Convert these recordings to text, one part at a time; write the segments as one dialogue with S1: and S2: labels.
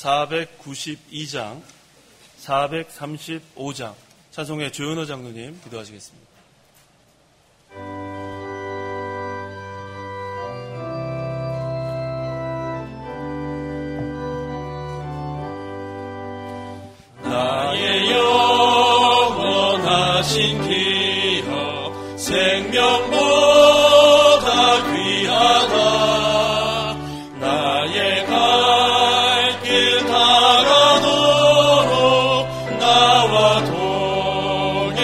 S1: 492장, 435장 찬송회 조현호 장로님 기도하시겠습니다.
S2: 나의 영원하신 기업 생명보다 귀하다. 나의 갈 길 다가도록 나와 동행하소서.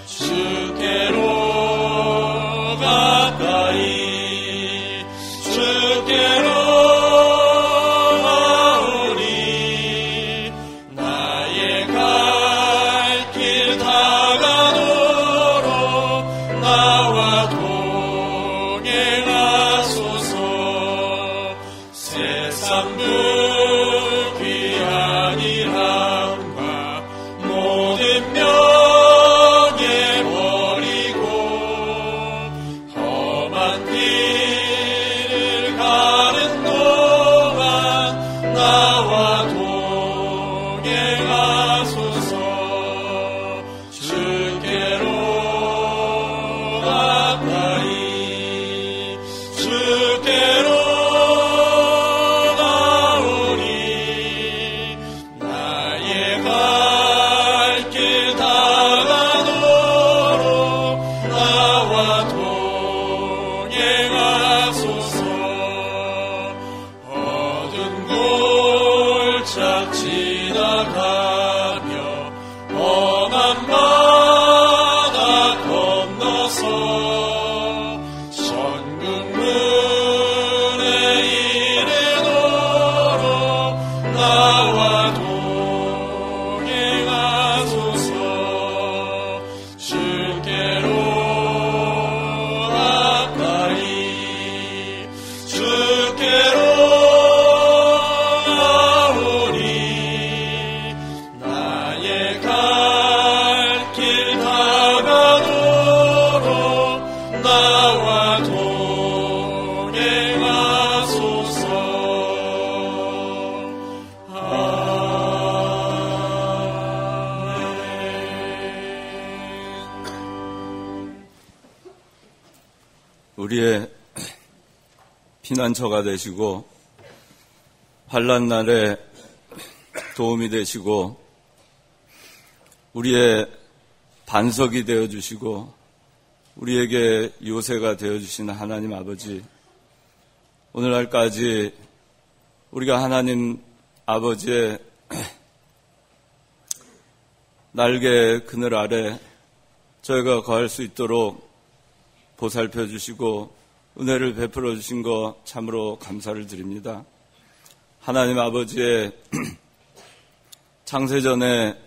S2: 주께로 가까이 주께로
S3: 우리의 피난처가 되시고 환난 날에 도움이 되시고 우리의 반석이 되어주시고 우리에게 요새가 되어주시는 하나님 아버지, 오늘날까지 우리가 하나님 아버지의 날개 그늘 아래 저희가 거할 수 있도록 보살펴 주시고 은혜를 베풀어 주신 것 참으로 감사를 드립니다. 하나님 아버지의 창세전에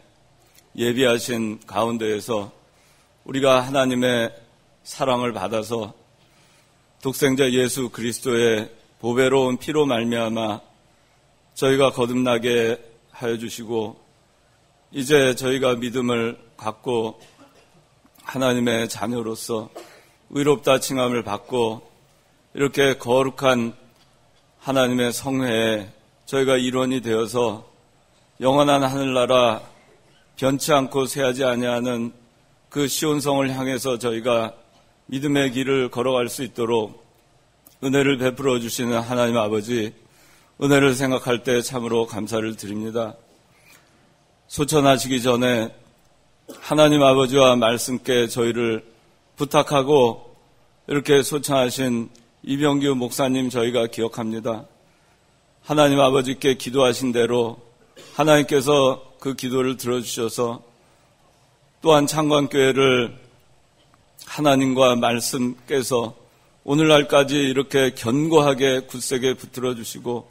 S3: 예비하신 가운데에서 우리가 하나님의 사랑을 받아서 독생자 예수 그리스도의 보배로운 피로 말미암아 저희가 거듭나게 하여 주시고 이제 저희가 믿음을 갖고 하나님의 자녀로서 의롭다 칭함을 받고 이렇게 거룩한 하나님의 성회에 저희가 일원이 되어서 영원한 하늘나라 변치 않고 쇠하지 아니하는 그 시온성을 향해서 저희가 믿음의 길을 걸어갈 수 있도록 은혜를 베풀어 주시는 하나님 아버지, 은혜를 생각할 때 참으로 감사를 드립니다. 소천하시기 전에 하나님 아버지와 말씀께 저희를 부탁하고 이렇게 소천하신 이병규 목사님 저희가 기억합니다. 하나님 아버지께 기도하신 대로 하나님께서 그 기도를 들어주셔서 또한 창관교회를 하나님과 말씀께서 오늘날까지 이렇게 견고하게 굳세게 붙들어 주시고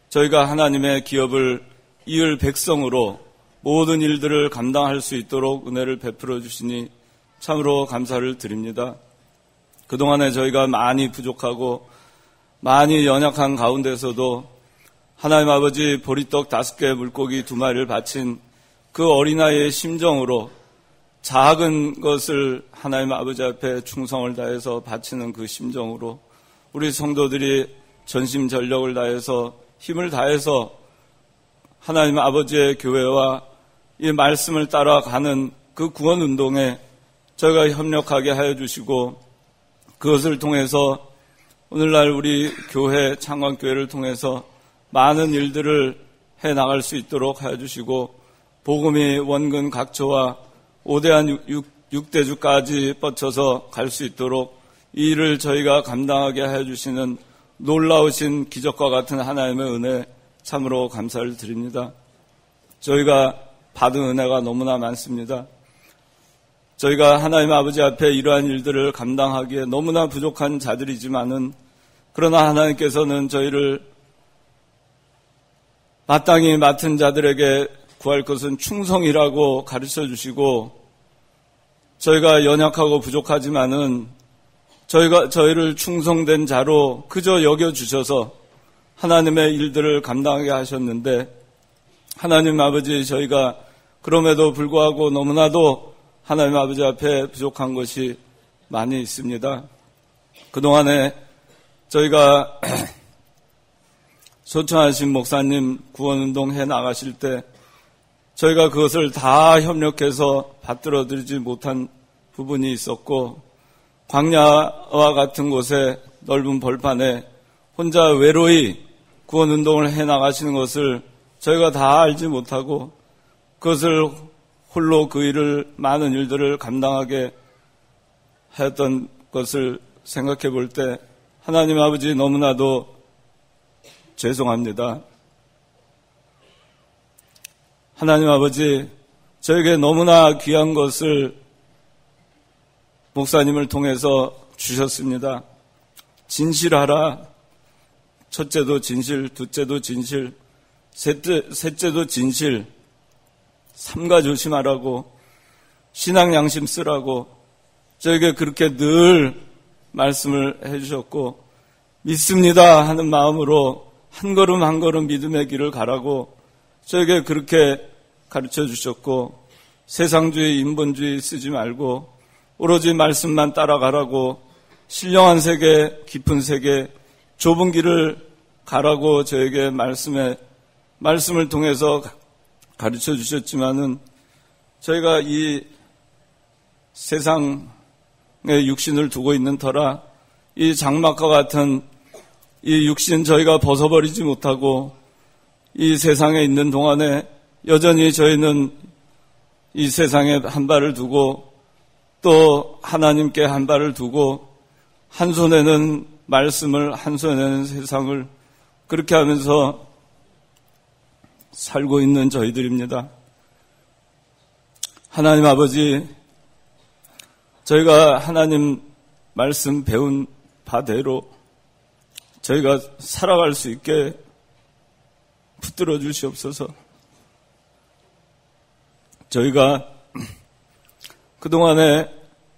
S3: 저희가 하나님의 기업을 이을 백성으로 모든 일들을 감당할 수 있도록 은혜를 베풀어 주시니 참으로 감사를 드립니다. 그동안에 저희가 많이 부족하고 많이 연약한 가운데서도 하나님 아버지 보리떡 5개 물고기 2마리를 바친 그 어린아이의 심정으로 작은 것을 하나님 아버지 앞에 충성을 다해서 바치는 그 심정으로 우리 성도들이 전심전력을 다해서 힘을 다해서 하나님 아버지의 교회와 이 말씀을 따라가는 그 구원운동에 저희가 협력하게 하여 주시고, 그것을 통해서 오늘날 우리 교회, 창광교회를 통해서 많은 일들을 해나갈 수 있도록 하여 주시고, 복음이 원근 각처와 오대한 6대주까지 뻗쳐서 갈 수 있도록 이 일을 저희가 감당하게 하여 주시는 놀라우신 기적과 같은 하나님의 은혜 참으로 감사를 드립니다. 저희가 받은 은혜가 너무나 많습니다. 저희가 하나님 아버지 앞에 이러한 일들을 감당하기에 너무나 부족한 자들이지만은, 그러나 하나님께서는 저희를 마땅히 맡은 자들에게 구할 것은 충성이라고 가르쳐 주시고, 저희가 연약하고 부족하지만은 저희를 충성된 자로 그저 여겨주셔서 하나님의 일들을 감당하게 하셨는데, 하나님 아버지, 저희가 그럼에도 불구하고 너무나도 하나님 아버지 앞에 부족한 것이 많이 있습니다. 그동안에 저희가 소청하신 목사님 구원운동 해 나가실 때 저희가 그것을 다 협력해서 받들어들이지 못한 부분이 있었고, 광야와 같은 곳에 넓은 벌판에 혼자 외로이 구원운동을 해 나가시는 것을 저희가 다 알지 못하고, 그것을 홀로 그 일을, 많은 일들을 감당하게 하였던 것을 생각해 볼 때 하나님 아버지 너무나도 죄송합니다. 하나님 아버지, 저에게 너무나 귀한 것을 목사님을 통해서 주셨습니다. 진실하라. 첫째도 진실, 둘째도 진실, 셋째도 진실, 삼가 조심하라고, 신앙 양심 쓰라고 저에게 그렇게 늘 말씀을 해주셨고, 믿습니다 하는 마음으로 한 걸음 한 걸음 믿음의 길을 가라고 저에게 그렇게 가르쳐 주셨고, 세상주의, 인본주의 쓰지 말고 오로지 말씀만 따라가라고, 신령한 세계, 깊은 세계, 좁은 길을 가라고 저에게 말씀을 통해서 가르쳐 주셨지만은, 저희가 이 세상에 육신을 두고 있는 터라 이 장막과 같은 이 육신 저희가 벗어버리지 못하고 이 세상에 있는 동안에 여전히 저희는 이 세상에 한 발을 두고 또 하나님께 한 발을 두고, 한 손에는 말씀을, 한 손에는 세상을, 그렇게 하면서 살고 있는 저희들입니다. 하나님 아버지, 저희가 하나님 말씀 배운 바대로 저희가 살아갈 수 있게 붙들어 주시옵소서. 저희가 그동안에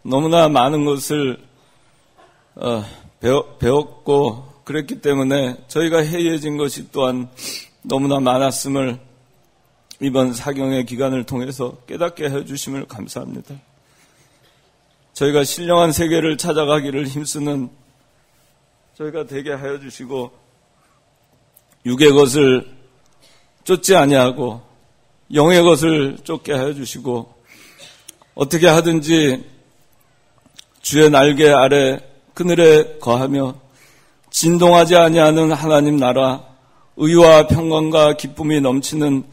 S3: 너무나 많은 것을 배웠고 그랬기 때문에 저희가 해이해진 것이 또한 너무나 많았음을 이번 사경의 기간을 통해서 깨닫게 해주심을 감사합니다. 저희가 신령한 세계를 찾아가기를 힘쓰는 저희가 되게 하여 주시고, 육의 것을 쫓지 아니하고 영의 것을 쫓게 하여 주시고, 어떻게 하든지 주의 날개 아래 그늘에 거하며 진동하지 아니하는 하나님 나라, 의와 평강과 기쁨이 넘치는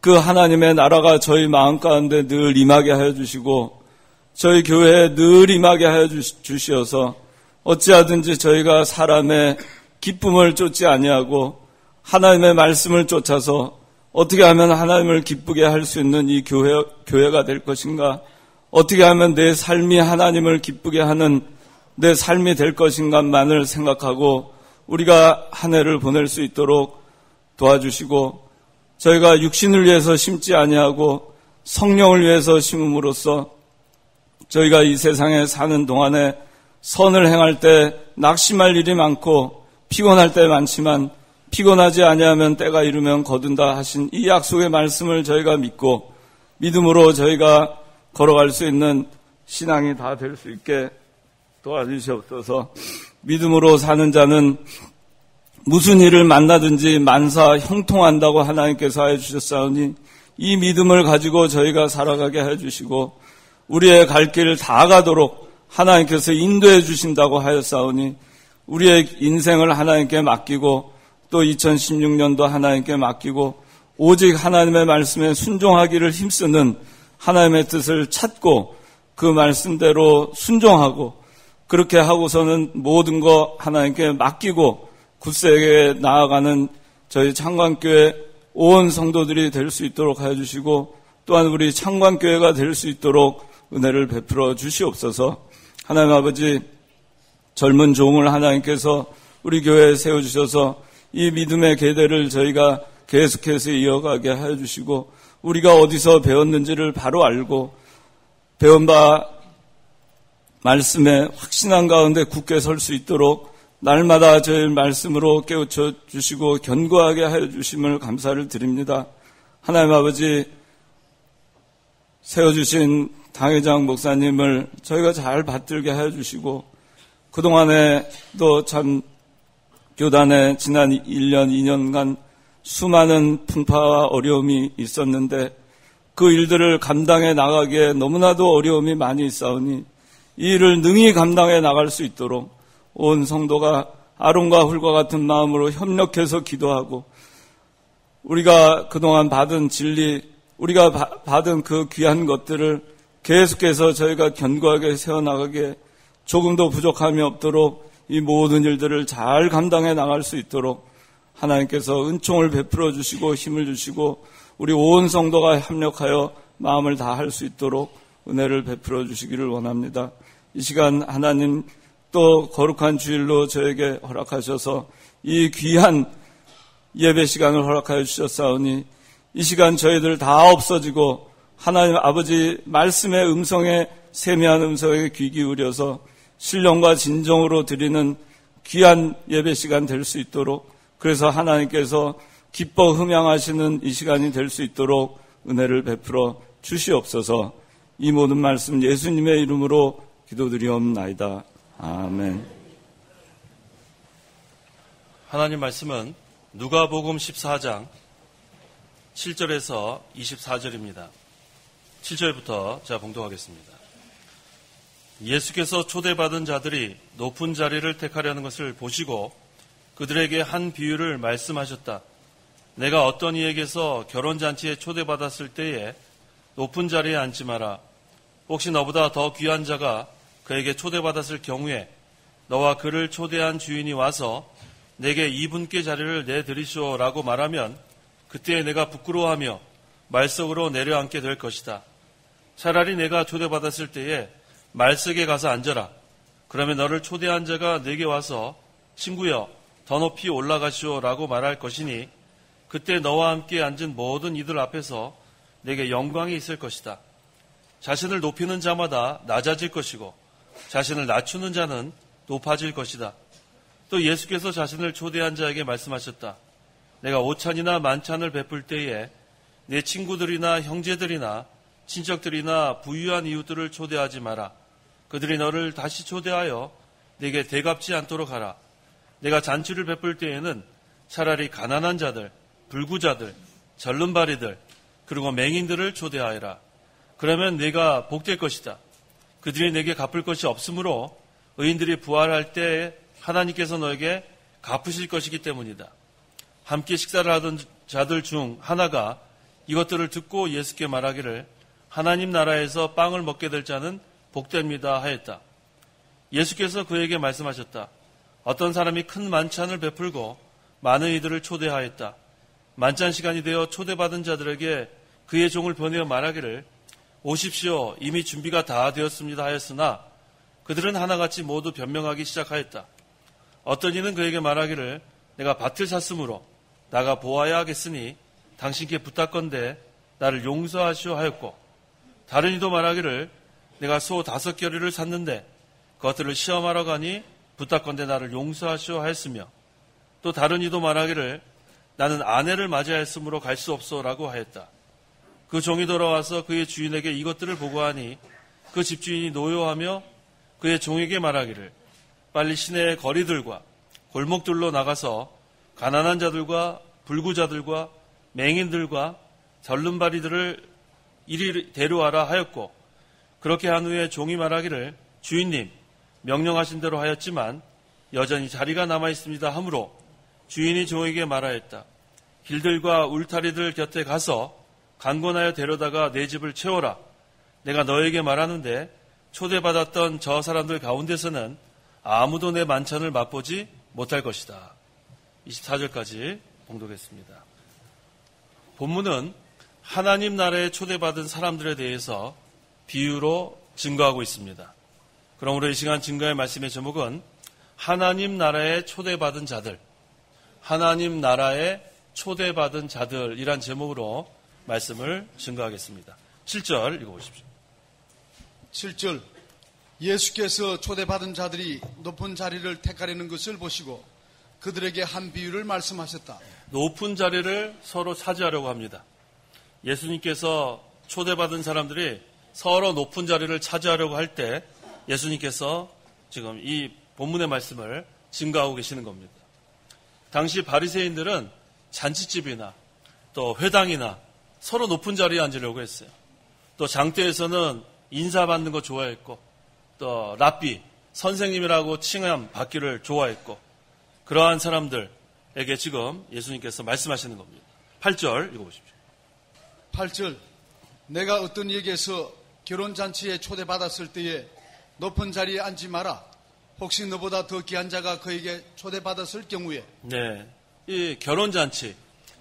S3: 그 하나님의 나라가 저희 마음 가운데 늘 임하게 하여 주시고, 저희 교회에 늘 임하게 하여 주시어서 어찌하든지 저희가 사람의 기쁨을 쫓지 아니하고 하나님의 말씀을 쫓아서 어떻게 하면 하나님을 기쁘게 할 수 있는 이 교회가 될 것인가, 어떻게 하면 내 삶이 하나님을 기쁘게 하는 내 삶이 될 것인가만을 생각하고 우리가 한 해를 보낼 수 있도록 도와주시고, 저희가 육신을 위해서 심지 아니하고 성령을 위해서 심음으로써 저희가 이 세상에 사는 동안에 선을 행할 때 낙심할 일이 많고 피곤할 때 많지만 피곤하지 아니하면 때가 이르면 거둔다 하신 이 약속의 말씀을 저희가 믿고 믿음으로 저희가 걸어갈 수 있는 신앙이 다 될 수 있게 도와주시옵소서. 믿음으로 사는 자는 무슨 일을 만나든지 만사 형통한다고 하나님께서 해주셨사오니 이 믿음을 가지고 저희가 살아가게 해주시고 우리의 갈 길을 다 가도록 하나님께서 인도해 주신다고 하였사오니 우리의 인생을 하나님께 맡기고 또 2016년도 하나님께 맡기고 오직 하나님의 말씀에 순종하기를 힘쓰는 하나님의 뜻을 찾고 그 말씀대로 순종하고 그렇게 하고서는 모든 거 하나님께 맡기고 굳세게 나아가는 저희 창관교회 온 성도들이 될 수 있도록 하여 주시고 또한 우리 창관교회가 될 수 있도록 은혜를 베풀어 주시옵소서. 하나님 아버지, 젊은 종을 하나님께서 우리 교회에 세워주셔서 이 믿음의 계대를 저희가 계속해서 이어가게 하여 주시고 우리가 어디서 배웠는지를 바로 알고 배운 바 말씀에 확신한 가운데 굳게 설 수 있도록 날마다 저희 말씀으로 깨우쳐 주시고 견고하게 하여 주심을 감사를 드립니다. 하나님 아버지, 세워주신 당회장 목사님을 저희가 잘 받들게 하여 주시고 그동안에 또 참 교단에 지난 1년, 2년간 수많은 풍파와 어려움이 있었는데 그 일들을 감당해 나가기에 너무나도 어려움이 많이 있사오니 이 일을 능히 감당해 나갈 수 있도록 온 성도가 아론과 훌과 같은 마음으로 협력해서 기도하고 우리가 그동안 받은 진리, 우리가 받은 그 귀한 것들을 계속해서 저희가 견고하게 세워나가게 조금도 부족함이 없도록 이 모든 일들을 잘 감당해 나갈 수 있도록 하나님께서 은총을 베풀어 주시고 힘을 주시고 우리 온 성도가 협력하여 마음을 다할 수 있도록 은혜를 베풀어 주시기를 원합니다. 이 시간 하나님 또 거룩한 주일로 저에게 허락하셔서 이 귀한 예배 시간을 허락하여 주셨사오니 이 시간 저희들 다 없어지고 하나님 아버지 말씀의 음성에 세미한 음성에 귀 기울여서 신령과 진정으로 드리는 귀한 예배 시간 될 수 있도록 그래서 하나님께서 기뻐 흠양하시는 이 시간이 될 수 있도록 은혜를 베풀어 주시옵소서. 이 모든 말씀 예수님의 이름으로 기도드리옵나이다. 아멘.
S1: 하나님 말씀은 누가복음 14장 7절에서 24절입니다. 7절부터 제가 봉독하겠습니다. 예수께서 초대받은 자들이 높은 자리를 택하려는 것을 보시고 그들에게 한 비유를 말씀하셨다. 내가 어떤 이에게서 결혼잔치에 초대받았을 때에 높은 자리에 앉지 마라. 혹시 너보다 더 귀한 자가 그에게 초대받았을 경우에 너와 그를 초대한 주인이 와서 내게 이분께 자리를 내드리시오라고 말하면 그때 내가 부끄러워하며 말석으로 내려앉게 될 것이다. 차라리 내가 초대받았을 때에 말석에 가서 앉아라. 그러면 너를 초대한 자가 내게 와서 친구여 더 높이 올라가시오라고 말할 것이니 그때 너와 함께 앉은 모든 이들 앞에서 내게 영광이 있을 것이다. 자신을 높이는 자마다 낮아질 것이고 자신을 낮추는 자는 높아질 것이다. 또 예수께서 자신을 초대한 자에게 말씀하셨다. 내가 오찬이나 만찬을 베풀 때에 내 친구들이나 형제들이나 친척들이나 부유한 이웃들을 초대하지 마라. 그들이 너를 다시 초대하여 내게 대갚지 않도록 하라. 내가 잔치를 베풀 때에는 차라리 가난한 자들, 불구자들, 절름발이들, 그리고 맹인들을 초대하여라. 그러면 내가 복될 것이다. 그들이 내게 갚을 것이 없으므로 의인들이 부활할 때에 하나님께서 너에게 갚으실 것이기 때문이다. 함께 식사를 하던 자들 중 하나가 이것들을 듣고 예수께 말하기를 하나님 나라에서 빵을 먹게 될 자는 복됩니다 하였다. 예수께서 그에게 말씀하셨다. 어떤 사람이 큰 만찬을 베풀고 많은 이들을 초대하였다. 만찬 시간이 되어 초대받은 자들에게 그의 종을 보내어 말하기를 오십시오. 이미 준비가 다 되었습니다 하였으나 그들은 하나같이 모두 변명하기 시작하였다. 어떤 이는 그에게 말하기를 내가 밭을 샀으므로 나가 보아야 하겠으니 당신께 부탁건대 나를 용서하시오 하였고 다른 이도 말하기를 내가 소 5겨리를 샀는데 그것들을 시험하러 가니 부탁건대 나를 용서하시오 하였으며 또 다른 이도 말하기를 나는 아내를 맞이하였으므로 갈 수 없소라고 하였다. 그 종이 돌아와서 그의 주인에게 이것들을 보고하니 그 집주인이 노여하며 그의 종에게 말하기를 빨리 시내의 거리들과 골목들로 나가서 가난한 자들과 불구자들과 맹인들과 절름발이들을 이리 데려와라 하였고, 그렇게 한 후에 종이 말하기를 주인님 명령하신 대로 하였지만 여전히 자리가 남아있습니다 하므로 주인이 종에게 말하였다. 길들과 울타리들 곁에 가서 강권하여 데려다가 내 집을 채워라. 내가 너에게 말하는데 초대받았던 저 사람들 가운데서는 아무도 내 만찬을 맛보지 못할 것이다. 24절까지 봉독했습니다. 본문은 하나님 나라에 초대받은 사람들에 대해서 비유로 증거하고 있습니다. 그러므로 이 시간 증거의 말씀의 제목은 하나님 나라에 초대받은 자들, 하나님 나라에 초대받은 자들이란 제목으로 말씀을 증거하겠습니다. 7절 읽어보십시오.
S4: 7절 예수께서 초대받은 자들이 높은 자리를 택하려는 것을 보시고 그들에게 한 비유를 말씀하셨다.
S1: 높은 자리를 서로 차지하려고 합니다. 예수님께서 초대받은 사람들이 서로 높은 자리를 차지하려고 할 때 예수님께서 지금 이 본문의 말씀을 증거하고 계시는 겁니다. 당시 바리새인들은 잔치집이나 또 회당이나 서로 높은 자리에 앉으려고 했어요. 또 장터에서는 인사받는 거 좋아했고, 또 랍비, 선생님이라고 칭함 받기를 좋아했고, 그러한 사람들에게 지금 예수님께서 말씀하시는 겁니다. 8절 읽어보십시오.
S4: 8절 내가 어떤 이에게서 결혼잔치에 초대받았을 때에 높은 자리에 앉지 마라. 혹시 너보다 더 귀한 자가 그에게 초대받았을 경우에.
S1: 네, 이 결혼잔치,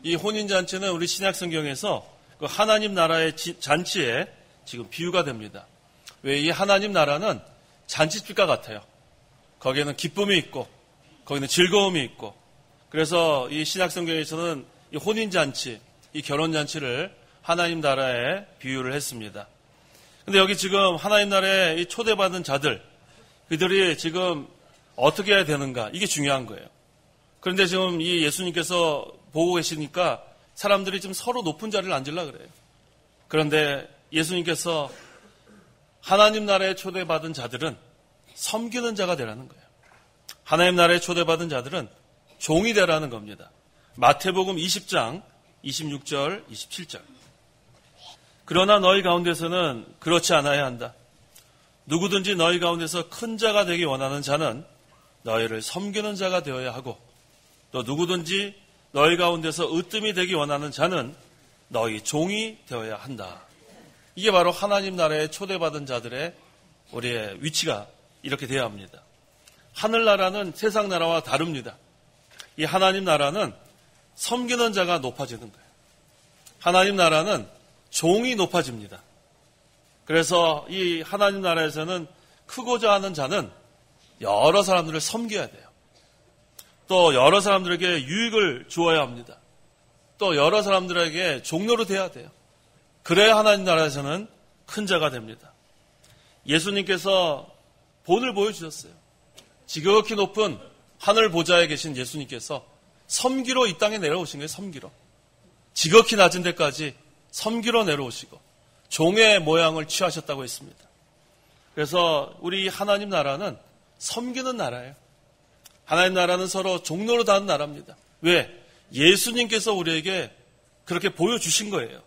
S1: 이 혼인잔치는 우리 신약성경에서 그 하나님 나라의 잔치에 지금 비유가 됩니다. 왜 이 하나님 나라는 잔치집과 같아요. 거기에는 기쁨이 있고 거기는 즐거움이 있고, 그래서 이 신약성경에서는 이 혼인잔치, 이 결혼잔치를 하나님 나라에 비유를 했습니다. 근데 여기 지금 하나님 나라에 이 초대받은 자들, 그들이 지금 어떻게 해야 되는가, 이게 중요한 거예요. 그런데 지금 이 예수님께서 보고 계시니까 사람들이 지금 서로 높은 자리를 앉으려고 그래요. 그런데 예수님께서 하나님 나라에 초대받은 자들은 섬기는 자가 되라는 거예요. 하나님 나라에 초대받은 자들은 종이 되라는 겁니다. 마태복음 20장 26절 27절. 그러나 너희 가운데서는 그렇지 않아야 한다. 누구든지 너희 가운데서 큰 자가 되기 원하는 자는 너희를 섬기는 자가 되어야 하고, 또 누구든지 너희 가운데서 으뜸이 되기 원하는 자는 너희 종이 되어야 한다. 이게 바로 하나님 나라에 초대받은 자들의 우리의 위치가 이렇게 되어야 합니다. 하늘나라는 세상 나라와 다릅니다. 이 하나님 나라는 섬기는 자가 높아지는 거예요. 하나님 나라는 종이 높아집니다. 그래서 이 하나님 나라에서는 크고자 하는 자는 여러 사람들을 섬겨야 돼요. 또 여러 사람들에게 유익을 주어야 합니다. 또 여러 사람들에게 종로로 돼야 돼요. 그래야 하나님 나라에서는 큰 자가 됩니다. 예수님께서 본을 보여주셨어요. 지극히 높은 하늘 보좌에 계신 예수님께서 섬기로 이 땅에 내려오신 거예요. 섬기로. 지극히 낮은 데까지 섬기로 내려오시고 종의 모양을 취하셨다고 했습니다. 그래서 우리 하나님 나라는 섬기는 나라예요. 하나님 나라는 서로 종로로 다는 나라입니다. 왜? 예수님께서 우리에게 그렇게 보여주신 거예요.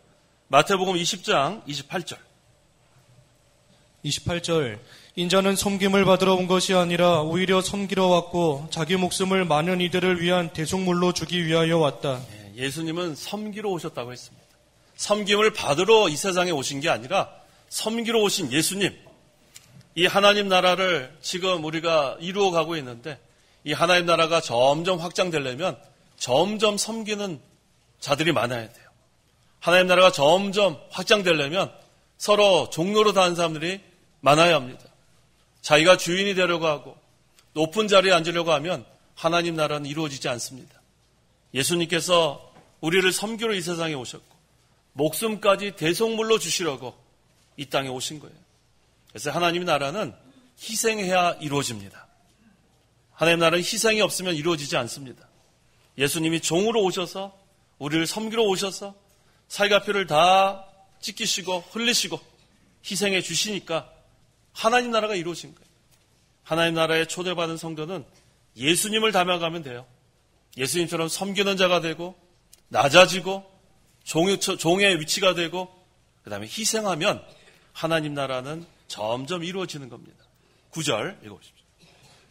S1: 마태복음 20장 28절.
S5: 28절. 인자는 섬김을 받으러 온 것이 아니라 오히려 섬기러 왔고 자기 목숨을 많은 이들을 위한 대속물로 주기 위하여 왔다.
S1: 예수님은 섬기러 오셨다고 했습니다. 섬김을 받으러 이 세상에 오신 게 아니라 섬기러 오신 예수님. 이 하나님 나라를 지금 우리가 이루어가고 있는데, 이 하나님 나라가 점점 확장되려면 점점 섬기는 자들이 많아야 돼요. 하나님 나라가 점점 확장되려면 서로 종로로 다는 사람들이 많아야 합니다. 자기가 주인이 되려고 하고 높은 자리에 앉으려고 하면 하나님 나라는 이루어지지 않습니다. 예수님께서 우리를 섬기러 이 세상에 오셨고 목숨까지 대속물로 주시려고 이 땅에 오신 거예요. 그래서 하나님 나라는 희생해야 이루어집니다. 하나님 나라는 희생이 없으면 이루어지지 않습니다. 예수님이 종으로 오셔서 우리를 섬기러 오셔서 살갑피를 다 찢기시고 흘리시고 희생해 주시니까 하나님 나라가 이루어진 거예요. 하나님 나라에 초대받은 성도는 예수님을 닮아가면 돼요. 예수님처럼 섬기는 자가 되고 낮아지고 종의 위치가 되고 그 다음에 희생하면 하나님 나라는 점점 이루어지는 겁니다. 9절 읽어보십시오.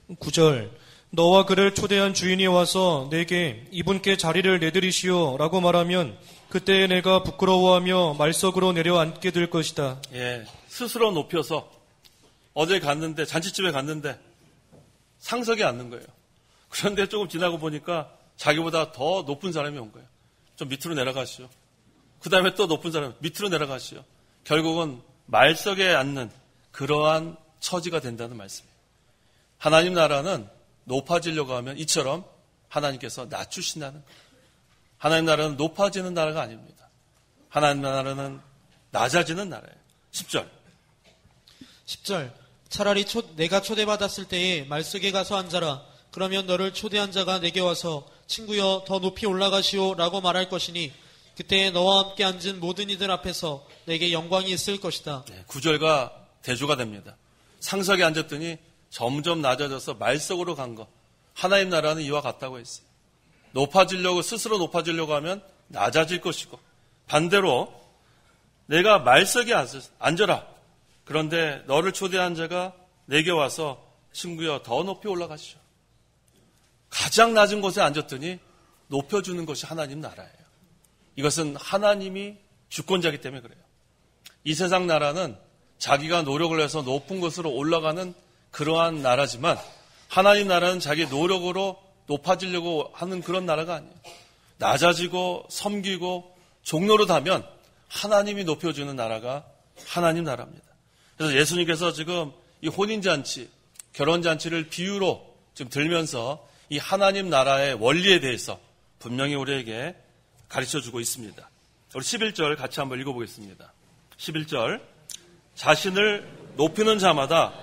S5: 9절 너와 그를 초대한 주인이 와서 내게 이분께 자리를 내드리시오 라고 말하면 그때 내가 부끄러워하며 말석으로 내려앉게 될 것이다.
S1: 예, 스스로 높여서 어제 갔는데 잔치집에 갔는데 상석에 앉는 거예요. 그런데 조금 지나고 보니까 자기보다 더 높은 사람이 온 거예요. 좀 밑으로 내려가시오. 그 다음에 또 높은 사람 밑으로 내려가시오. 결국은 말석에 앉는 그러한 처지가 된다는 말씀이에요. 하나님 나라는 높아지려고 하면 이처럼 하나님께서 낮추신다는 거예요. 하나님 나라는 높아지는 나라가 아닙니다. 하나님 나라는 낮아지는 나라예요. 10절.
S6: 10절 차라리 내가 초대받았을 때에 말석에 가서 앉아라. 그러면 너를 초대한 자가 내게 와서 친구여 더 높이 올라가시오 라고 말할 것이니 그때 너와 함께 앉은 모든 이들 앞에서 내게 영광이 있을 것이다.
S1: 9절과 대조가 됩니다. 상석에 앉았더니 점점 낮아져서 말석으로 간 거. 하나님 나라는 이와 같다고 했어요. 스스로 높아지려고 하면 낮아질 것이고 반대로 내가 말석에 앉아라. 그런데 너를 초대한 자가 내게 와서 친구여 더 높이 올라가시오. 가장 낮은 곳에 앉았더니 높여주는 것이 하나님 나라예요. 이것은 하나님이 주권자이기 때문에 그래요. 이 세상 나라는 자기가 노력을 해서 높은 곳으로 올라가는 그러한 나라지만 하나님 나라는 자기 노력으로 높아지려고 하는 그런 나라가 아니에요. 낮아지고 섬기고 종노릇하면 하나님이 높여주는 나라가 하나님 나라입니다. 그래서 예수님께서 지금 이 혼인잔치, 결혼잔치를 비유로 지금 들면서 이 하나님 나라의 원리에 대해서 분명히 우리에게 가르쳐주고 있습니다. 우리 11절 같이 한번 읽어보겠습니다. 11절 자신을 높이는 자마다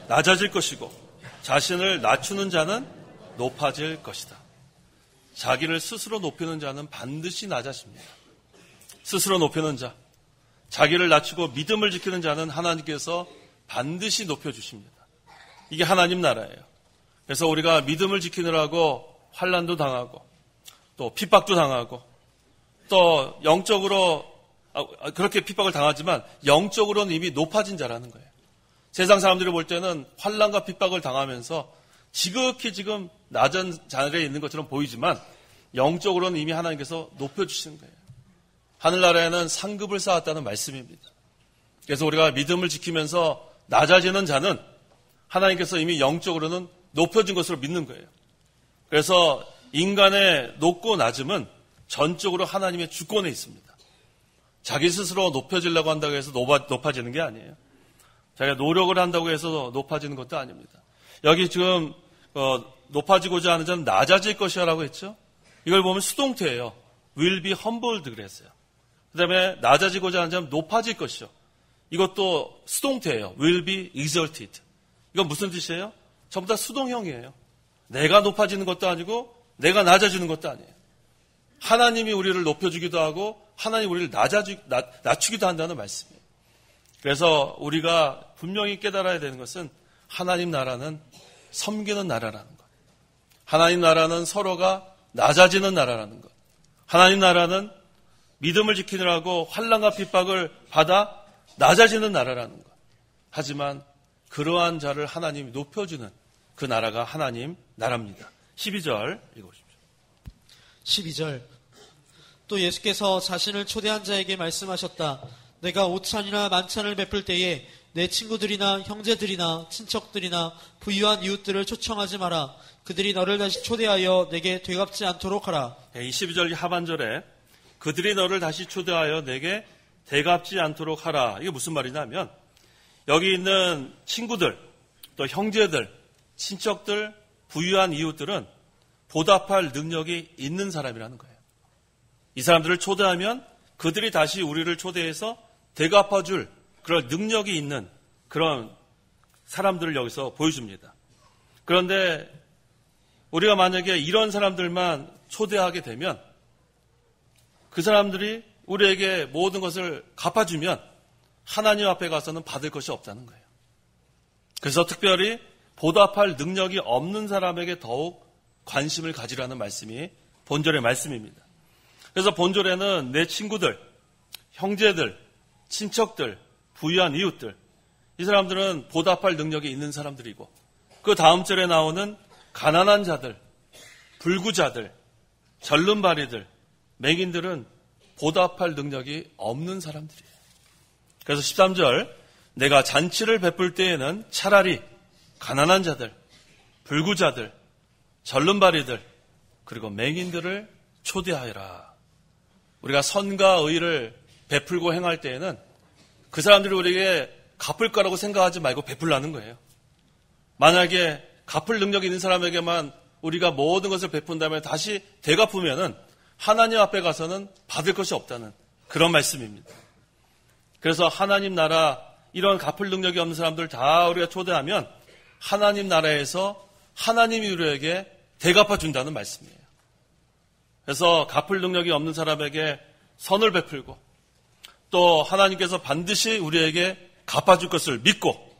S1: 낮아질 것이고 자신을 낮추는 자는 높아질 것이다. 자기를 스스로 높이는 자는 반드시 낮아집니다. 스스로 높이는 자, 자기를 낮추고 믿음을 지키는 자는 하나님께서 반드시 높여주십니다. 이게 하나님 나라예요. 그래서 우리가 믿음을 지키느라고 환난도 당하고 또 핍박도 당하고 또 영적으로 그렇게 핍박을 당하지만 영적으로는 이미 높아진 자라는 거예요. 세상 사람들이 볼 때는 환난과 핍박을 당하면서 지극히 지금 낮은 자리에 있는 것처럼 보이지만 영적으로는 이미 하나님께서 높여주시는 거예요. 하늘나라에는 상급을 쌓았다는 말씀입니다. 그래서 우리가 믿음을 지키면서 낮아지는 자는 하나님께서 이미 영적으로는 높여진 것으로 믿는 거예요. 그래서 인간의 높고 낮음은 전적으로 하나님의 주권에 있습니다. 자기 스스로 높여지려고 한다고 해서 높아지는 게 아니에요. 자기가 노력을 한다고 해서 높아지는 것도 아닙니다. 여기 지금 높아지고자 하는 자는 낮아질 것이라고 했죠. 이걸 보면 수동태예요. will be humbled 그랬어요. 그 다음에 낮아지고자 하는 자는 높아질 것이요. 이것도 수동태예요. will be exalted. 이건 무슨 뜻이에요? 전부 다 수동형이에요. 내가 높아지는 것도 아니고 내가 낮아지는 것도 아니에요. 하나님이 우리를 높여주기도 하고 하나님이 우리를 낮추기도 한다는 말씀이에요. 그래서 우리가 분명히 깨달아야 되는 것은 하나님 나라는 섬기는 나라라는 것. 하나님 나라는 서로가 낮아지는 나라라는 것. 하나님 나라는 믿음을 지키느라고 환난과 핍박을 받아 낮아지는 나라라는 것. 하지만 그러한 자를 하나님이 높여주는 그 나라가 하나님 나라입니다. 12절 읽어보십시오.
S6: 12절 또 예수께서 자신을 초대한 자에게 말씀하셨다. 내가 오찬이나 만찬을 베풀 때에 내 친구들이나 형제들이나 친척들이나 부유한 이웃들을 초청하지 마라. 그들이 너를 다시 초대하여 내게 되갚지 않도록 하라.
S1: 12절 하반절에 그들이 너를 다시 초대하여 내게 되갚지 않도록 하라. 이게 무슨 말이냐면 여기 있는 친구들, 또 형제들, 친척들, 부유한 이웃들은 보답할 능력이 있는 사람이라는 거예요. 이 사람들을 초대하면 그들이 다시 우리를 초대해서 되갚아줄 그런 능력이 있는 그런 사람들을 여기서 보여줍니다. 그런데 우리가 만약에 이런 사람들만 초대하게 되면 그 사람들이 우리에게 모든 것을 갚아주면 하나님 앞에 가서는 받을 것이 없다는 거예요. 그래서 특별히 보답할 능력이 없는 사람에게 더욱 관심을 가지라는 말씀이 본절의 말씀입니다. 그래서 본절에는 내 친구들, 형제들, 친척들, 부유한 이웃들, 이 사람들은 보답할 능력이 있는 사람들이고, 그 다음 절에 나오는 가난한 자들, 불구자들, 절름발이들, 맹인들은 보답할 능력이 없는 사람들이에요. 그래서 13절, 내가 잔치를 베풀 때에는 차라리 가난한 자들, 불구자들, 절름발이들, 그리고 맹인들을 초대하여라. 우리가 선과 의를 베풀고 행할 때에는 그 사람들이 우리에게 갚을 거라고 생각하지 말고 베풀라는 거예요. 만약에 갚을 능력이 있는 사람에게만 우리가 모든 것을 베푼 다음에 다시 되갚으면은 하나님 앞에 가서는 받을 것이 없다는 그런 말씀입니다. 그래서 하나님 나라, 이런 갚을 능력이 없는 사람들 다 우리가 초대하면 하나님 나라에서 하나님이 우리에게 대갚아 준다는 말씀이에요. 그래서 갚을 능력이 없는 사람에게 선을 베풀고 또 하나님께서 반드시 우리에게 갚아줄 것을 믿고,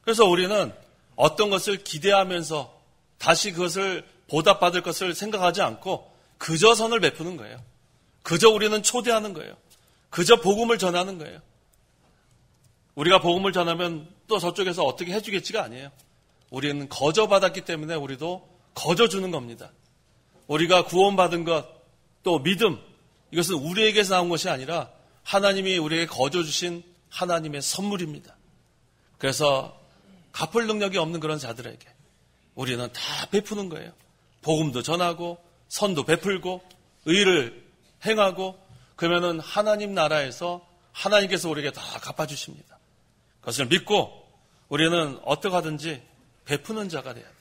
S1: 그래서 우리는 어떤 것을 기대하면서 다시 그것을 보답받을 것을 생각하지 않고 그저 선을 베푸는 거예요. 그저 우리는 초대하는 거예요. 그저 복음을 전하는 거예요. 우리가 복음을 전하면 또 저쪽에서 어떻게 해주겠지가 아니에요. 우리는 거저받았기 때문에 우리도 거저주는 겁니다. 우리가 구원받은 것, 또 믿음, 이것은 우리에게서 나온 것이 아니라 하나님이 우리에게 거저주신 하나님의 선물입니다. 그래서 갚을 능력이 없는 그런 자들에게 우리는 다 베푸는 거예요. 복음도 전하고 선도 베풀고 의를 행하고, 그러면은 하나님 나라에서 하나님께서 우리에게 다 갚아주십니다. 그것을 믿고 우리는 어떻게 하든지 베푸는 자가 돼야 돼요.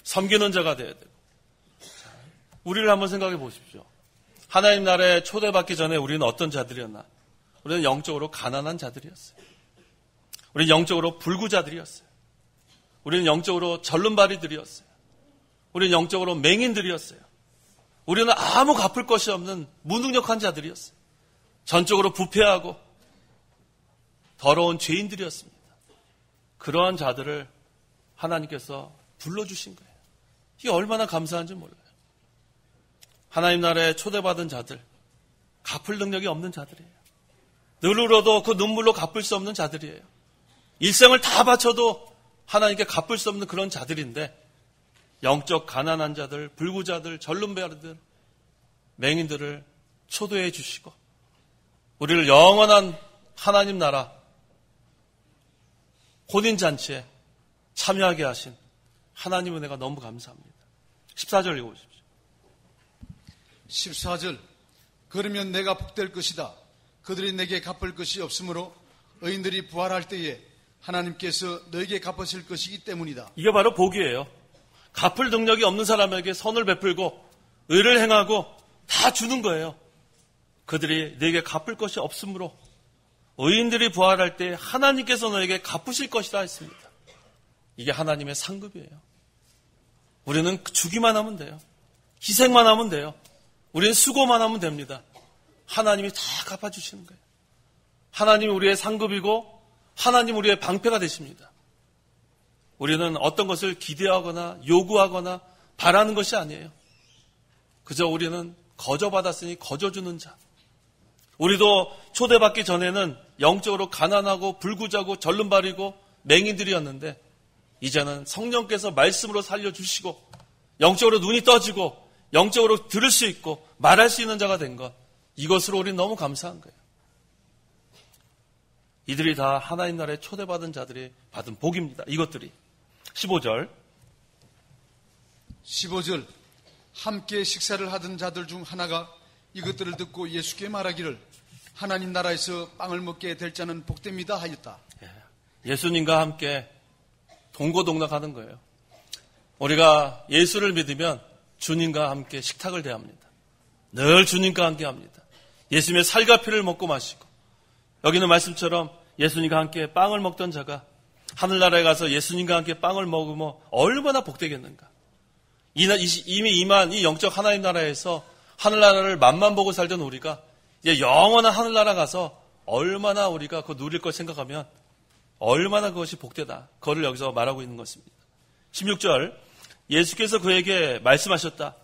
S1: 섬기는 자가 돼야 되고. 우리를 한번 생각해 보십시오. 하나님 나라에 초대받기 전에 우리는 어떤 자들이었나? 우리는 영적으로 가난한 자들이었어요. 우리는 영적으로 불구자들이었어요. 우리는 영적으로 절름발이들이었어요. 우리는 영적으로 맹인들이었어요. 우리는 아무 갚을 것이 없는 무능력한 자들이었어요. 전적으로 부패하고 더러운 죄인들이었습니다. 그러한 자들을 하나님께서 불러주신 거예요. 이게 얼마나 감사한지 몰라요. 하나님 나라에 초대받은 자들, 갚을 능력이 없는 자들이에요. 늘 울어도 그 눈물로 갚을 수 없는 자들이에요. 일생을 다 바쳐도 하나님께 갚을 수 없는 그런 자들인데, 영적 가난한 자들, 불구자들, 절름배아들, 맹인들을 초대해 주시고 우리를 영원한 하나님 나라 혼인잔치에 참여하게 하신 하나님의 은혜가 너무 감사합니다. 14절 읽어보십시오.
S4: 14절, 그러면 내가 복될 것이다. 그들이 내게 갚을 것이 없으므로 의인들이 부활할 때에 하나님께서 너에게 갚으실 것이기 때문이다.
S1: 이게 바로 복이에요. 갚을 능력이 없는 사람에게 선을 베풀고 의를 행하고 다 주는 거예요. 그들이 내게 갚을 것이 없으므로 의인들이 부활할 때 하나님께서 너에게 갚으실 것이다 했습니다. 이게 하나님의 상급이에요. 우리는 주기만 하면 돼요. 희생만 하면 돼요. 우리는 수고만 하면 됩니다. 하나님이 다 갚아주시는 거예요. 하나님이 우리의 상급이고 하나님 우리의 방패가 되십니다. 우리는 어떤 것을 기대하거나 요구하거나 바라는 것이 아니에요. 그저 우리는 거저받았으니 거저주는 자. 우리도 초대받기 전에는 영적으로 가난하고 불구자고 절름발이고 맹인들이었는데, 이제는 성령께서 말씀으로 살려주시고 영적으로 눈이 떠지고 영적으로 들을 수 있고 말할 수 있는 자가 된 것, 이것으로 우리는 너무 감사한 거예요. 이들이 다 하나님 나라에 초대받은 자들이 받은 복입니다. 이것들이. 15절,
S4: 함께 식사를 하던 자들 중 하나가 이것들을 듣고 예수께 말하기를 하나님 나라에서 빵을 먹게 될 자는 복됩니다 하였다.
S1: 예수님과 함께 동고동락하는 거예요. 우리가 예수를 믿으면 주님과 함께 식탁을 대합니다. 늘 주님과 함께 합니다. 예수님의 살과 피를 먹고 마시고, 여기는 말씀처럼 예수님과 함께 빵을 먹던 자가 하늘나라에 가서 예수님과 함께 빵을 먹으면 얼마나 복되겠는가. 이미 임한 이 영적 하나님 나라에서 하늘나라를 맛만 보고 살던 우리가 이제 영원한 하늘나라 가서 얼마나 우리가 그거 누릴 걸 생각하면 얼마나 그것이 복되다. 그거를 여기서 말하고 있는 것입니다. 16절, 예수께서 그에게 말씀하셨다.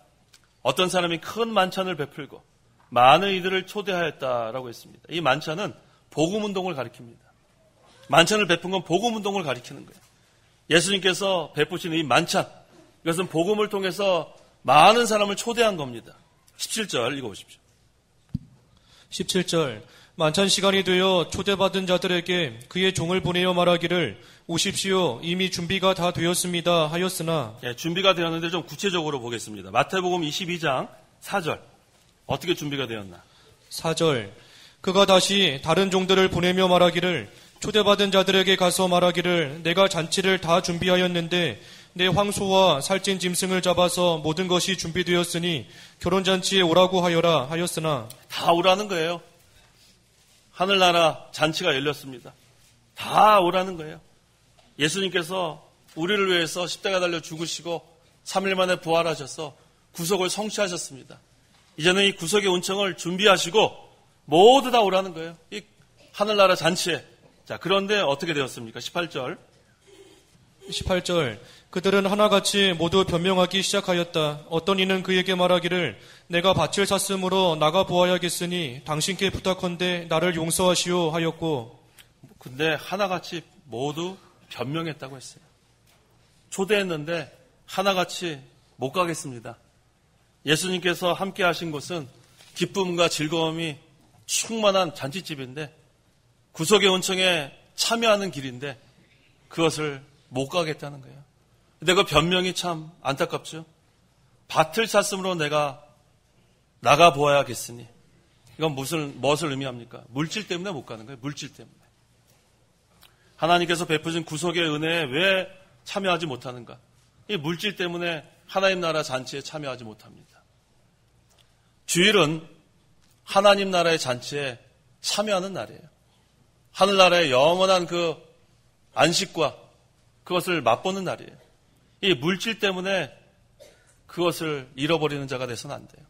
S1: 어떤 사람이 큰 만찬을 베풀고 많은 이들을 초대하였다라고 했습니다. 이 만찬은 복음운동을 가리킵니다. 만찬을 베푼 건 복음운동을 가리키는 거예요. 예수님께서 베푸신 이 만찬, 이것은 복음을 통해서 많은 사람을 초대한 겁니다. 17절 읽어보십시오.
S5: 17절 만찬 시간이 되어 초대받은 자들에게 그의 종을 보내어 말하기를 오십시오. 이미 준비가 다 되었습니다 하였으나
S1: 준비가 되었는데 좀 구체적으로 보겠습니다. 마태복음 22장 4절 어떻게 준비가 되었나?
S5: 4절 그가 다시 다른 종들을 보내며 말하기를 초대받은 자들에게 가서 말하기를 내가 잔치를 다 준비하였는데 내 황소와 살찐 짐승을 잡아서 모든 것이 준비되었으니 결혼잔치에 오라고 하여라 하였으나
S1: 다 오라는 거예요. 하늘나라 잔치가 열렸습니다. 다 오라는 거예요. 예수님께서 우리를 위해서 십자가 달려 죽으시고 3일 만에 부활하셔서 구속을 성취하셨습니다. 이제는 이 구속의 은총을 준비하시고 모두 다 오라는 거예요. 이 하늘나라 잔치에. 자, 그런데 어떻게 되었습니까? 18절
S5: 그들은 하나같이 모두 변명하기 시작하였다. 어떤 이는 그에게 말하기를 내가 밭을 샀으므로 나가 보아야겠으니 당신께 부탁컨대 나를 용서하시오 하였고
S1: 근데 하나같이 모두 변명했다고 했어요. 초대했는데 하나같이 못 가겠습니다. 예수님께서 함께 하신 곳은 기쁨과 즐거움이 충만한 잔치집인데 구속의 은총에 참여하는 길인데 그것을 못 가겠다는 거예요. 근데 그 변명이 참 안타깝죠. 밭을 샀으므로 내가 나가 보아야겠으니 이건 무엇을 의미합니까? 물질 때문에 못 가는 거예요. 물질 때문에. 하나님께서 베푸신 구속의 은혜에 왜 참여하지 못하는가? 이 물질 때문에 하나님 나라 잔치에 참여하지 못합니다. 주일은 하나님 나라의 잔치에 참여하는 날이에요. 하늘나라의 영원한 그 안식과 그것을 맛보는 날이에요. 이 물질 때문에 그것을 잃어버리는 자가 돼서는 안 돼요.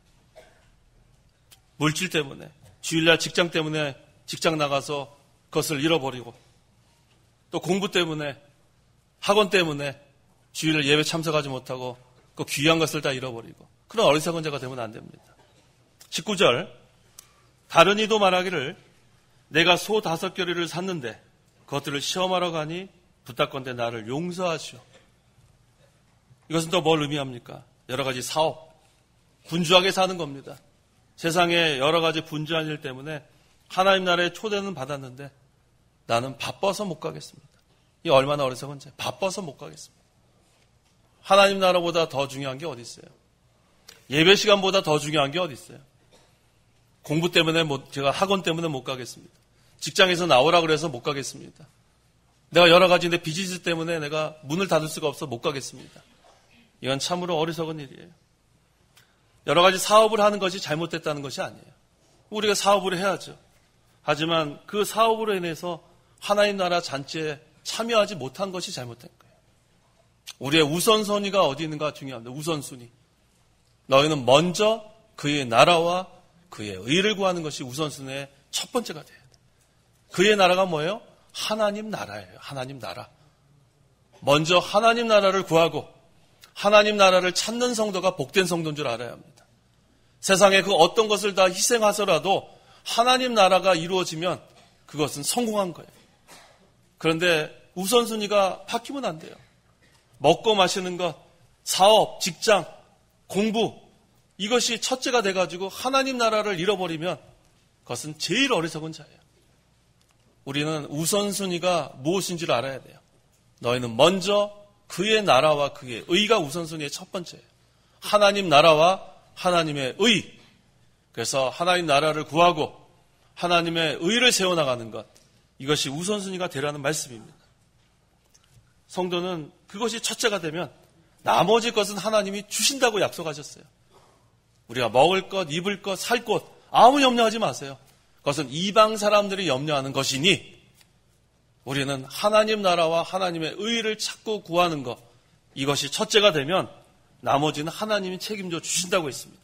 S1: 물질 때문에, 주일날 직장 때문에 직장 나가서 그것을 잃어버리고 또 공부 때문에, 학원 때문에 주일 예배 참석하지 못하고 그 귀한 것을 다 잃어버리고 그런 어리석은 자가 되면 안 됩니다. 19절 다른 이도 말하기를 내가 소 5겨리를 샀는데 그것들을 시험하러 가니 부탁건대 나를 용서하시오. 이것은 또 뭘 의미합니까? 여러 가지 사업, 분주하게 사는 겁니다. 세상에 여러 가지 분주한 일 때문에 하나님 나라에 초대는 받았는데 나는 바빠서 못 가겠습니다. 이 얼마나 어리석은지. 바빠서 못 가겠습니다. 하나님 나라보다 더 중요한 게 어디 있어요? 예배 시간보다 더 중요한 게 어디 있어요? 공부 때문에 제가 학원 때문에 못 가겠습니다. 직장에서 나오라 그래서 못 가겠습니다. 내가 여러 가지 내 비즈니스 때문에 내가 문을 닫을 수가 없어 못 가겠습니다. 이건 참으로 어리석은 일이에요. 여러 가지 사업을 하는 것이 잘못됐다는 것이 아니에요. 우리가 사업을 해야죠. 하지만 그 사업으로 인해서 하나님 나라 잔치에 참여하지 못한 것이 잘못된 거예요. 우리의 우선순위가 어디 있는가 중요합니다. 우선순위. 너희는 먼저 그의 나라와 그의 의를 구하는 것이 우선순위의 첫 번째가 돼야 돼요. 그의 나라가 뭐예요? 하나님 나라예요. 하나님 나라. 먼저 하나님 나라를 구하고 하나님 나라를 찾는 성도가 복된 성도인 줄 알아야 합니다. 세상에 그 어떤 것을 다 희생하서라도 하나님 나라가 이루어지면 그것은 성공한 거예요. 그런데 우선순위가 바뀌면 안 돼요. 먹고 마시는 것, 사업, 직장, 공부 이것이 첫째가 돼가지고 하나님 나라를 잃어버리면 그것은 제일 어리석은 자예요. 우리는 우선순위가 무엇인지를 알아야 돼요. 너희는 먼저 그의 나라와 그의 의가 우선순위의 첫 번째예요. 하나님 나라와 하나님의 의. 그래서 하나님 나라를 구하고 하나님의 의를 세워나가는 것. 이것이 우선순위가 되라는 말씀입니다. 성도는 그것이 첫째가 되면 나머지 것은 하나님이 주신다고 약속하셨어요. 우리가 먹을 것, 입을 것, 살 것 아무 염려하지 마세요. 그것은 이방 사람들이 염려하는 것이니 우리는 하나님 나라와 하나님의 의를 찾고 구하는 것 이것이 첫째가 되면 나머지는 하나님이 책임져 주신다고 했습니다.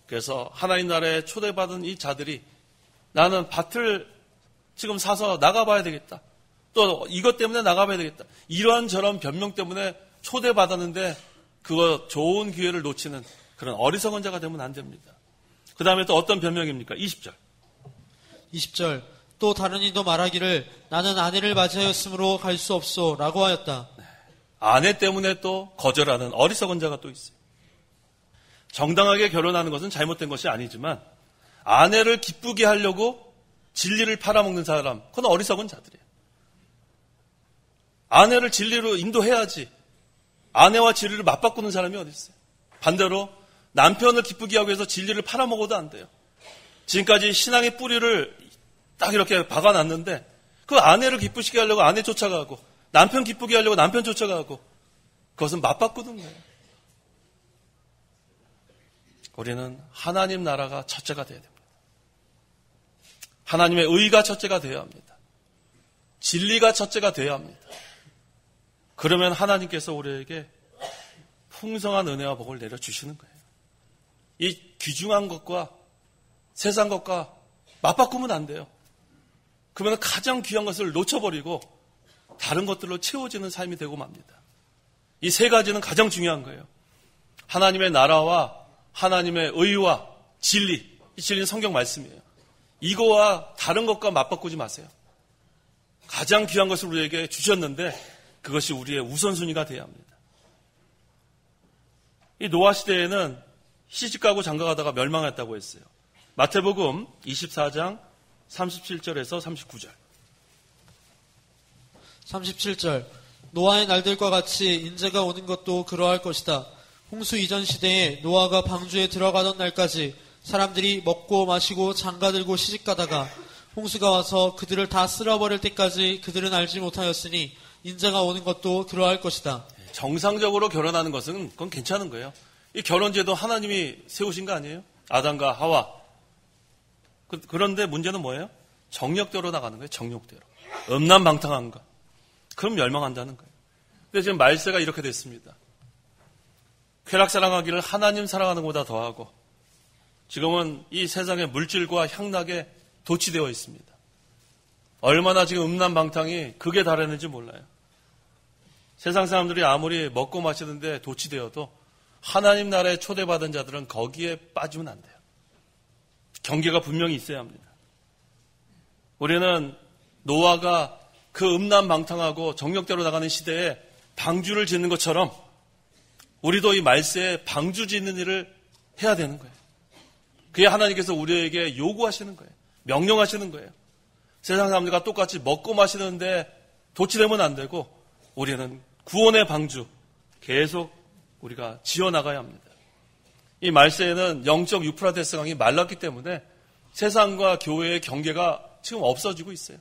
S1: 그래서 하나님 나라에 초대받은 이 자들이 나는 밭을 지금 사서 나가봐야 되겠다. 또 이것 때문에 나가봐야 되겠다. 이러한 저런 변명 때문에 초대받았는데 그거 좋은 기회를 놓치는 그런 어리석은 자가 되면 안 됩니다. 그 다음에 또 어떤 변명입니까? 20절.
S6: 20절 또 다른 이도 말하기를 나는 아내를 맞이하였으므로 갈 수 없소 라고 하였다.
S1: 아내 때문에 또 거절하는 어리석은 자가 또 있어요. 정당하게 결혼하는 것은 잘못된 것이 아니지만 아내를 기쁘게 하려고 진리를 팔아먹는 사람, 그건 어리석은 자들이에요. 아내를 진리로 인도해야지 아내와 진리를 맞바꾸는 사람이 어디 있어요? 반대로 남편을 기쁘게 하기 위해서 진리를 팔아먹어도 안 돼요. 지금까지 신앙의 뿌리를 딱 이렇게 박아놨는데 그 아내를 기쁘시게 하려고 아내 쫓아가고 남편 기쁘게 하려고 남편 쫓아가고 그것은 맞바꾸는 거예요. 우리는 하나님 나라가 첫째가 되어야 됩니다. 하나님의 의가 첫째가 되어야 합니다. 진리가 첫째가 되어야 합니다. 그러면 하나님께서 우리에게 풍성한 은혜와 복을 내려주시는 거예요. 이 귀중한 것과 세상 것과 맞바꾸면 안 돼요. 그러면 가장 귀한 것을 놓쳐버리고 다른 것들로 채워지는 삶이 되고 맙니다. 이 세 가지는 가장 중요한 거예요. 하나님의 나라와 하나님의 의와 진리, 이 진리는 성경 말씀이에요. 이거와 다른 것과 맞바꾸지 마세요. 가장 귀한 것을 우리에게 주셨는데 그것이 우리의 우선순위가 되어야 합니다. 이 노아 시대에는 시집가고 장가가다가 멸망했다고 했어요. 마태복음 24장 37절에서 39절.
S6: 37절 노아의 날들과 같이 인재가 오는 것도 그러할 것이다. 홍수 이전 시대에 노아가 방주에 들어가던 날까지 사람들이 먹고 마시고 장가들고 시집가다가 홍수가 와서 그들을 다 쓸어버릴 때까지 그들은 알지 못하였으니 인자가 오는 것도 그러할 것이다.
S1: 정상적으로 결혼하는 것은 그건 괜찮은 거예요. 이 결혼제도 하나님이 세우신 거 아니에요? 아담과 하와. 그런데 문제는 뭐예요? 정욕대로 나가는 거예요. 정욕대로. 음란방탕한 거. 그럼 멸망한다는 거예요. 근데 지금 말세가 이렇게 됐습니다. 쾌락 사랑하기를 하나님 사랑하는 것보다 더하고 지금은 이 세상의 물질과 향락에 도취되어 있습니다. 얼마나 지금 음란방탕이 극에 달했는지 몰라요. 세상 사람들이 아무리 먹고 마시는데 도취되어도 하나님 나라에 초대받은 자들은 거기에 빠지면 안 돼요. 경계가 분명히 있어야 합니다. 우리는 노아가 그 음란방탕하고 정욕대로 나가는 시대에 방주를 짓는 것처럼 우리도 이 말세에 방주 짓는 일을 해야 되는 거예요. 그게 하나님께서 우리에게 요구하시는 거예요. 명령하시는 거예요. 세상 사람들과 똑같이 먹고 마시는데 도취되면 안 되고 우리는 구원의 방주 계속 우리가 지어나가야 합니다. 이 말세에는 영적 유프라테스 강이 말랐기 때문에 세상과 교회의 경계가 지금 없어지고 있어요.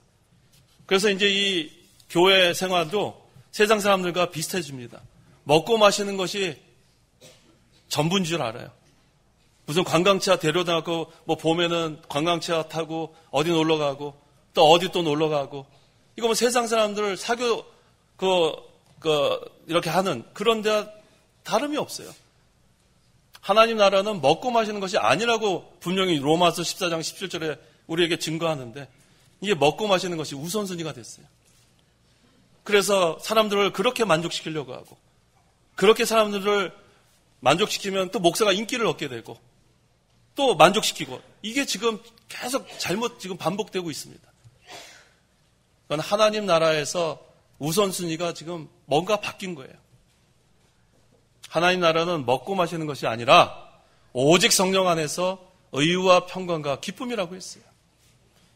S1: 그래서 이제 이 교회 생활도 세상 사람들과 비슷해집니다. 먹고 마시는 것이 전부인 줄 알아요. 무슨 관광차 데려다가 뭐 봄에는 관광차 타고 어디 놀러 가고 또 어디 또 놀러 가고 이거 뭐 세상 사람들 사교 이렇게 하는 그런 데 다름이 없어요. 하나님 나라는 먹고 마시는 것이 아니라고 분명히 로마서 14장 17절에 우리에게 증거하는데 이게 먹고 마시는 것이 우선순위가 됐어요. 그래서 사람들을 그렇게 만족시키려고 하고 그렇게 사람들을 만족시키면 또 목사가 인기를 얻게 되고 또 만족시키고 이게 지금 계속 잘못 지금 반복되고 있습니다. 그건 하나님 나라에서 우선순위가 지금 뭔가 바뀐 거예요. 하나님 나라는 먹고 마시는 것이 아니라 오직 성령 안에서 의와 평강과 기쁨이라고 했어요.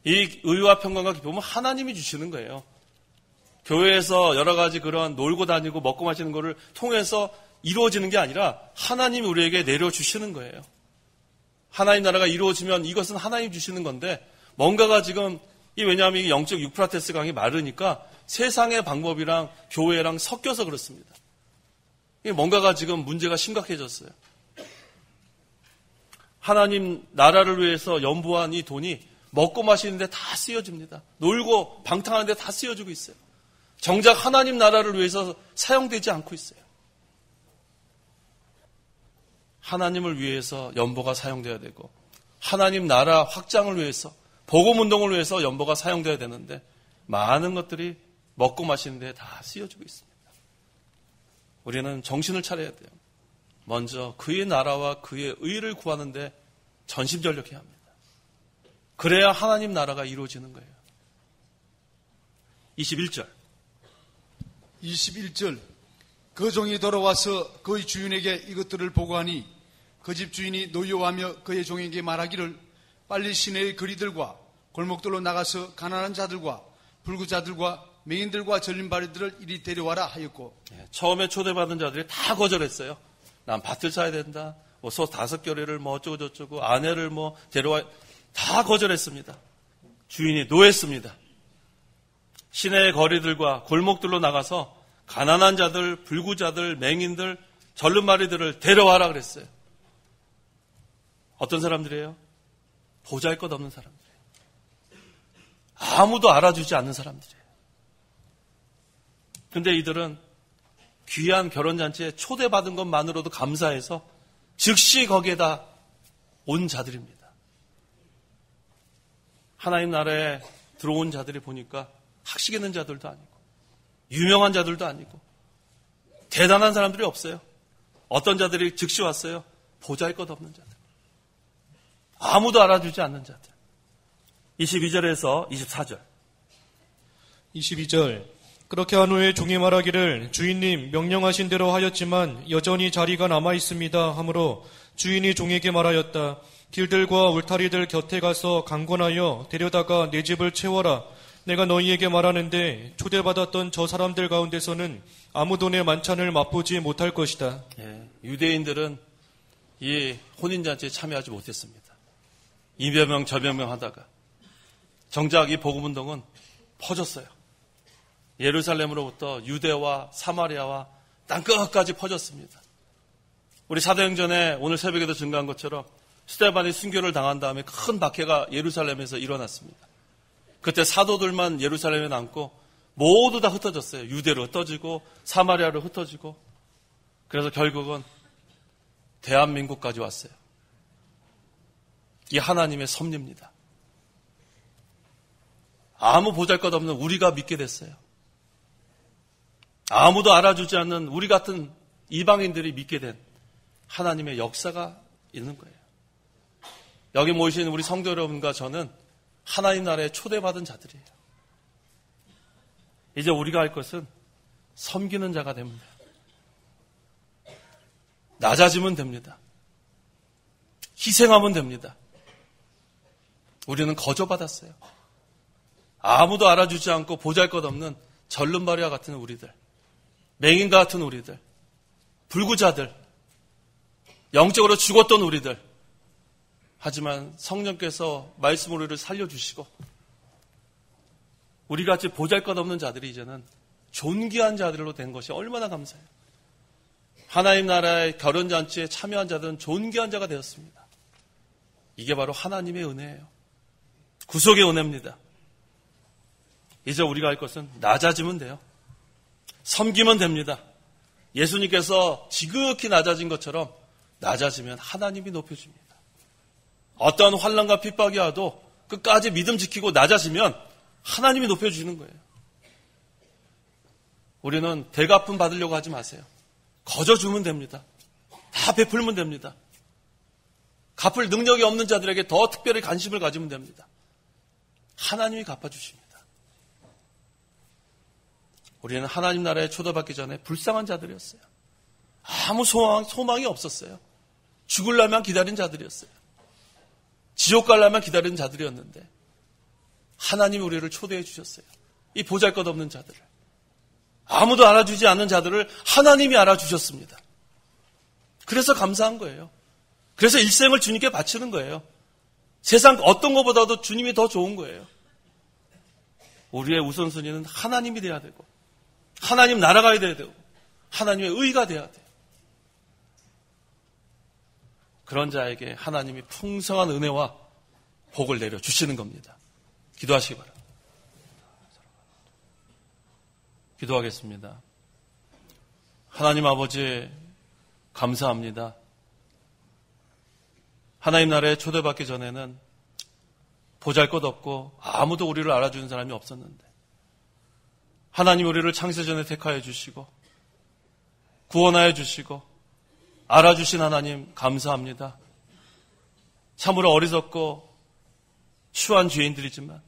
S1: 이 의와 평강과 기쁨은 하나님이 주시는 거예요. 교회에서 여러 가지 그런 놀고 다니고 먹고 마시는 거를 통해서 이루어지는 게 아니라 하나님이 우리에게 내려주시는 거예요. 하나님 나라가 이루어지면 이것은 하나님이 주시는 건데 뭔가가 지금 왜냐하면 이 영적 유프라테스 강이 마르니까 세상의 방법이랑 교회랑 섞여서 그렇습니다. 뭔가가 지금 문제가 심각해졌어요. 하나님 나라를 위해서 연부한 이 돈이 먹고 마시는데 다 쓰여집니다. 놀고 방탕하는데 다 쓰여지고 있어요. 정작 하나님 나라를 위해서 사용되지 않고 있어요. 하나님을 위해서 연보가 사용되어야 되고 하나님 나라 확장을 위해서 복음운동을 위해서 연보가 사용되어야 되는데 많은 것들이 먹고 마시는데 다 쓰여지고 있습니다. 우리는 정신을 차려야 돼요. 먼저 그의 나라와 그의 의를 구하는데 전심전력해야 합니다. 그래야 하나님 나라가 이루어지는 거예요. 21절.
S4: 그 종이 돌아와서 그의 주인에게 이것들을 보고하니 그 집 주인이 노여워하며 그의 종에게 말하기를 빨리 시내의 거리들과 골목들로 나가서 가난한 자들과 불구자들과 맹인들과 절림발이들을 이리 데려와라 하였고.
S1: 처음에 초대받은 자들이 다 거절했어요. 난 밭을 사야 된다. 소 5겨레를 어쩌고 저쩌고 아내를 데려와 다 거절했습니다. 주인이 노했습니다. 시내의 거리들과 골목들로 나가서 가난한 자들, 불구자들, 맹인들, 절름마리들을 데려와라 그랬어요. 어떤 사람들이에요? 보잘것없는 사람들이에요. 아무도 알아주지 않는 사람들이에요. 근데 이들은 귀한 결혼잔치에 초대받은 것만으로도 감사해서 즉시 거기에다 온 자들입니다. 하나님 나라에 들어온 자들이 보니까 학식 있는 자들도 아니고 유명한 자들도 아니고 대단한 사람들이 없어요. 어떤 자들이 즉시 왔어요? 보잘것없는 자들. 아무도 알아주지 않는 자들. 22절에서 24절.
S5: 22절. 그렇게 한 후에 종이 말하기를 주인님 명령하신 대로 하였지만 여전히 자리가 남아 있습니다 하므로 주인이 종에게 말하였다. 길들과 울타리들 곁에 가서 강권하여 데려다가 내 집을 채워라. 내가 너희에게 말하는데 초대받았던 저 사람들 가운데서는 아무도 내 만찬을 맛보지 못할 것이다.
S1: 유대인들은 이 혼인잔치에 참여하지 못했습니다. 이몇 명 저몇 명 하다가 정작 이 복음운동은 퍼졌어요. 예루살렘으로부터 유대와 사마리아와 땅끝까지 퍼졌습니다. 우리 사도행전에 오늘 새벽에도 증거한 것처럼 스데반이 순교를 당한 다음에 큰 박해가 예루살렘에서 일어났습니다. 그때 사도들만 예루살렘에 남고 모두 다 흩어졌어요. 유대로 흩어지고 사마리아로 흩어지고 그래서 결국은 대한민국까지 왔어요. 이 하나님의 섭리입니다. 아무 보잘것없는 우리가 믿게 됐어요. 아무도 알아주지 않는 우리 같은 이방인들이 믿게 된 하나님의 역사가 있는 거예요. 여기 모이신 우리 성도 여러분과 저는 하나님 나라에 초대받은 자들이에요. 이제 우리가 할 것은 섬기는 자가 됩니다. 낮아지면 됩니다. 희생하면 됩니다. 우리는 거저받았어요. 아무도 알아주지 않고 보잘것없는 절름발이와 같은 우리들, 맹인과 같은 우리들, 불구자들, 영적으로 죽었던 우리들. 하지만 성령께서 말씀으로 우리를 살려주시고 우리같이 보잘것없는 자들이 이제는 존귀한 자들로 된 것이 얼마나 감사해요. 하나님 나라의 결혼잔치에 참여한 자들은 존귀한 자가 되었습니다. 이게 바로 하나님의 은혜예요. 구속의 은혜입니다. 이제 우리가 할 것은 낮아지면 돼요. 섬기면 됩니다. 예수님께서 지극히 낮아진 것처럼 낮아지면 하나님이 높여줍니다. 어떤 환난과 핍박이 와도 끝까지 믿음 지키고 낮아지면 하나님이 높여주는 거예요. 우리는 대갚음 받으려고 하지 마세요. 거저 주면 됩니다. 다 베풀면 됩니다. 갚을 능력이 없는 자들에게 더 특별히 관심을 가지면 됩니다. 하나님이 갚아주십니다. 우리는 하나님 나라에 초대받기 전에 불쌍한 자들이었어요. 아무 소망이 없었어요. 죽으려면 기다린 자들이었어요. 지옥 가려면 기다리는 자들이었는데 하나님이 우리를 초대해 주셨어요. 이 보잘것없는 자들을, 아무도 알아주지 않는 자들을 하나님이 알아주셨습니다. 그래서 감사한 거예요. 그래서 일생을 주님께 바치는 거예요. 세상 어떤 것보다도 주님이 더 좋은 거예요. 우리의 우선순위는 하나님이 돼야 되고 하나님 나라가 돼야 되고 하나님의 의가 돼야 돼요. 그런 자에게 하나님이 풍성한 은혜와 복을 내려주시는 겁니다. 기도하시기 바랍니다. 기도하겠습니다. 하나님 아버지 감사합니다. 하나님 나라에 초대받기 전에는 보잘것없고 아무도 우리를 알아주는 사람이 없었는데 하나님 우리를 창세전에 택하여 주시고 구원하여 주시고 알아주신 하나님 감사합니다. 참으로 어리석고 추한 죄인들이지만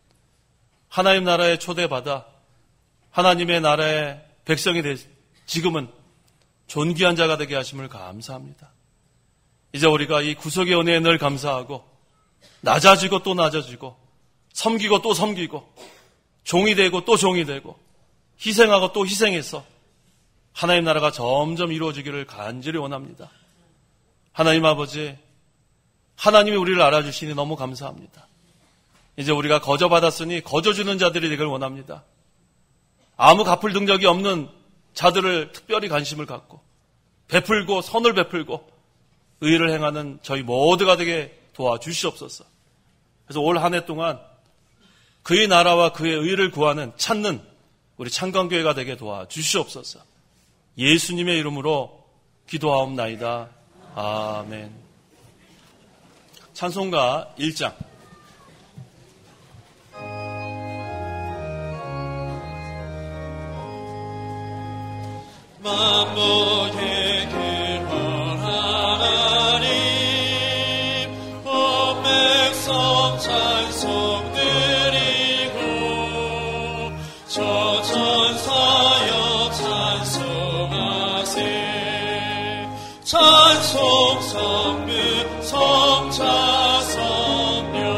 S1: 하나님 나라에 초대받아 하나님의 나라의 백성이 될 지금은 존귀한 자가 되게 하심을 감사합니다. 이제 우리가 이 구속의 은혜에 늘 감사하고 낮아지고 또 낮아지고 섬기고 또 섬기고 종이 되고 또 종이 되고 희생하고 또 희생해서 하나님 나라가 점점 이루어지기를 간절히 원합니다. 하나님 아버지, 하나님이 우리를 알아주시니 너무 감사합니다. 이제 우리가 거저받았으니 거저주는 자들이 되길 원합니다. 아무 갚을 능력이 없는 자들을 특별히 관심을 갖고 베풀고 선을 베풀고 의를 행하는 저희 모두가 되게 도와주시옵소서. 그래서 올 한 해 동안 그의 나라와 그의 의를 구하는 찾는 우리 창건교회가 되게 도와주시옵소서. 예수님의 이름으로 기도하옵나이다. 아멘. 찬송가 1장.
S2: 만복의 근원 하나님 온 백성 찬송 드리고 저 천사여 찬송하세 찬송 성문 성자 성령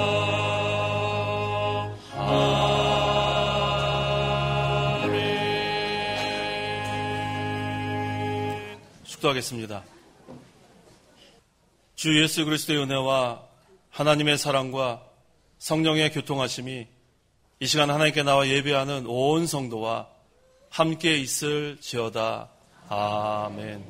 S1: 축도하겠습니다. 주 예수 그리스도의 은혜와 하나님의 사랑과 성령의 교통하심이 이 시간 하나님께 나와 예배하는 온 성도와 함께 있을지어다. 아멘.